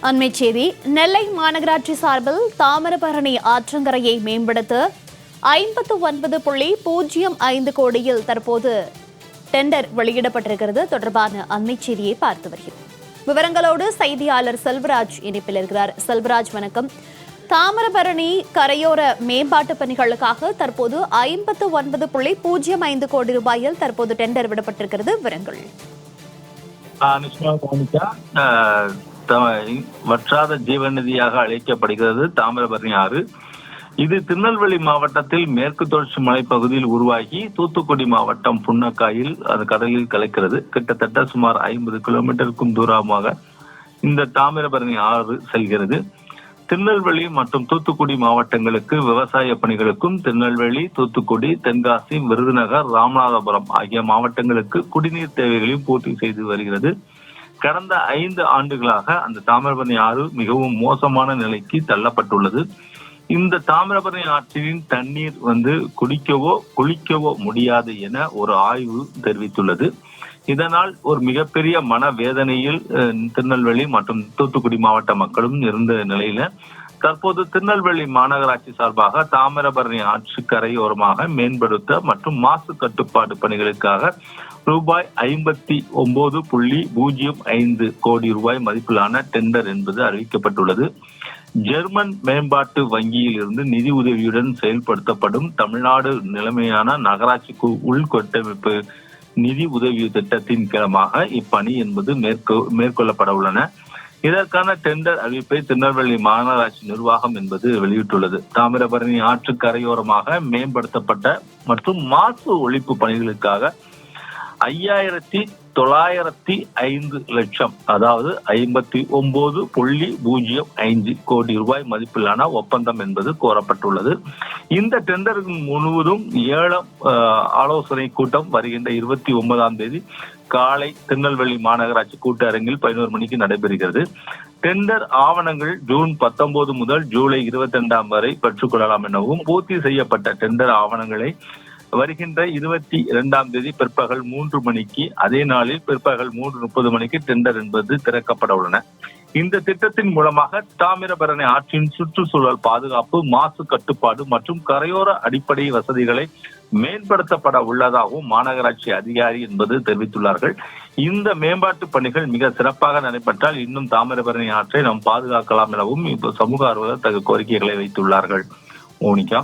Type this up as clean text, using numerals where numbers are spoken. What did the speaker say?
அண்மைச் செய்தி. நெல்லை மாநகராட்சி சார்பில் தாமிரபரணி ஆற்றங்கரையை மேம்படுத்த 59.05 கோடியில் தற்போது டெண்டர் வெளியிடப்பட்டிருக்கிறது. தொடர்பான அண்மைச் செய்தியை பார்த்து வருகிறோம். விவரங்களோடு செய்தியாளர் செல்வராஜ் இணைப்பில் இருக்கிறார். செல்வராஜ், வணக்கம். தாமிரபரணி கரையோர மேம்பாட்டு பணிகளுக்காக தற்போது 59.05 கோடி ரூபாயில் தற்போது டெண்டர் விடப்பட்டிருக்கிறது. விவரங்கள். வற்றாத ஜீவநதியாக அழைக்கப்படுகிறது தாமிரபரணி ஆறு. இது திருநெல்வேலி மாவட்டத்தில் மேற்கு தொடர்ச்சி மலைப்பகுதியில் உருவாகி தூத்துக்குடி மாவட்டம் புன்னக்காயில் அது கடலில் கலக்கிறது. கிட்டத்தட்ட சுமார் 50 கிலோமீட்டருக்கும் தூரமாக இந்த தாமிரபரணி ஆறு செல்கிறது. திருநெல்வேலி மற்றும் தூத்துக்குடி மாவட்டங்களுக்கு விவசாய பணிகளுக்கும் திருநெல்வேலி, தூத்துக்குடி, தென்காசி, விருதுநகர், ராமநாதபுரம் ஆகிய மாவட்டங்களுக்கு குடிநீர் தேவைகளையும் பூர்த்தி செய்து வருகிறது. கடந்த 5 ஆண்டுகளாக அந்த தாமிரபரணி ஆறு மிகவும் மோசமான நிலைக்கு தள்ளப்பட்டுள்ளது. இந்த தாமிரபரணி ஆற்றின் தண்ணீர் குடிக்கவோ குளிக்கவோ முடியாது என ஒரு ஆய்வு தெரிவித்துள்ளது. இதனால் ஒரு மிகப்பெரிய மனவேதனையில் திருநெல்வேலி மற்றும் தூத்துக்குடி மாவட்ட மக்களும் இருந்த நிலையில தற்போது திருநெல்வேலி மாநகராட்சி சார்பாக தாமிரபரணி ஆற்று கரையோரமாக மேம்படுத்த மற்றும் மாசு கட்டுப்பாடு பணிகளுக்காக ரூபாய் 59.05 கோடி ரூபாய் மதிப்பிலான டெண்டர் என்பது அறிவிக்கப்பட்டுள்ளது. ஜெர்மன் மேம்பாட்டு வங்கியில் இருந்து நிதி உதவியுடன் செயல்படுத்தப்படும் தமிழ்நாடு நிலைமையான நகராட்சி உள்கட்டமைப்பு நிதி உதவி திட்டத்தின் கீழமாக இப்பணி என்பது மேற்கொள்ளப்பட உள்ளன. இதற்கான டெண்டர் அறிவிப்பை திருநெல்வேலி மாநகராட்சி நிர்வாகம் என்பது வெளியிட்டுள்ளது. தாமிரபரணி ஆற்று கரையோரமாக மேம்படுத்தப்பட்ட மற்றும் மாசு ஒழிப்பு பணிகளுக்காக 5,905 லட்சம், அதாவது 59.05 கோடி ரூபாய் மதிப்பிலான ஒப்பந்தம் என்பது கோரப்பட்டுள்ளது. இந்த டெண்டர் முழுவதும் ஏலம் ஆலோசனை கூட்டம் வருகின்ற 29ஆம் தேதி காலை திருநெல்வேலி மாநகராட்சி கூட்டரங்கில் 11 மணிக்கு நடைபெறுகிறது. டெண்டர் ஆவணங்கள் ஜூன் 19 முதல் ஜூலை 22 வரை பெற்றுக்கொள்ளலாம் எனவும், பூர்த்தி செய்யப்பட்ட டெண்டர் ஆவணங்களை வருகின்ற 22ஆம் தேதி பிற்பகல் 3 மணிக்கு, அதே நாளில் பிற்பகல் 3:30 மணிக்கு டெண்டர் என்பது திறக்கப்பட உள்ளன. இந்த திட்டத்தின் மூலமாக தாமிரபரணி ஆற்றின் சுற்றுச்சூழல் பாதுகாப்பு, மாசு கட்டுப்பாடு மற்றும் கரையோர அடிப்படை வசதிகளை மேம்படுத்தப்பட உள்ளதாகவும் மாநகராட்சி அதிகாரி என்பது தெரிவித்துள்ளார்கள். இந்த மேம்பாட்டு பணிகள் மிக சிறப்பாக நடைபெற்றால் இன்னும் தாமிரபரணி ஆற்றை நாம் பாதுகாக்கலாம் எனவும் இப்ப சமூக ஆர்வலர் தங்கள் கோரிக்கைகளை வைத்துள்ளார்கள். மோனிகா.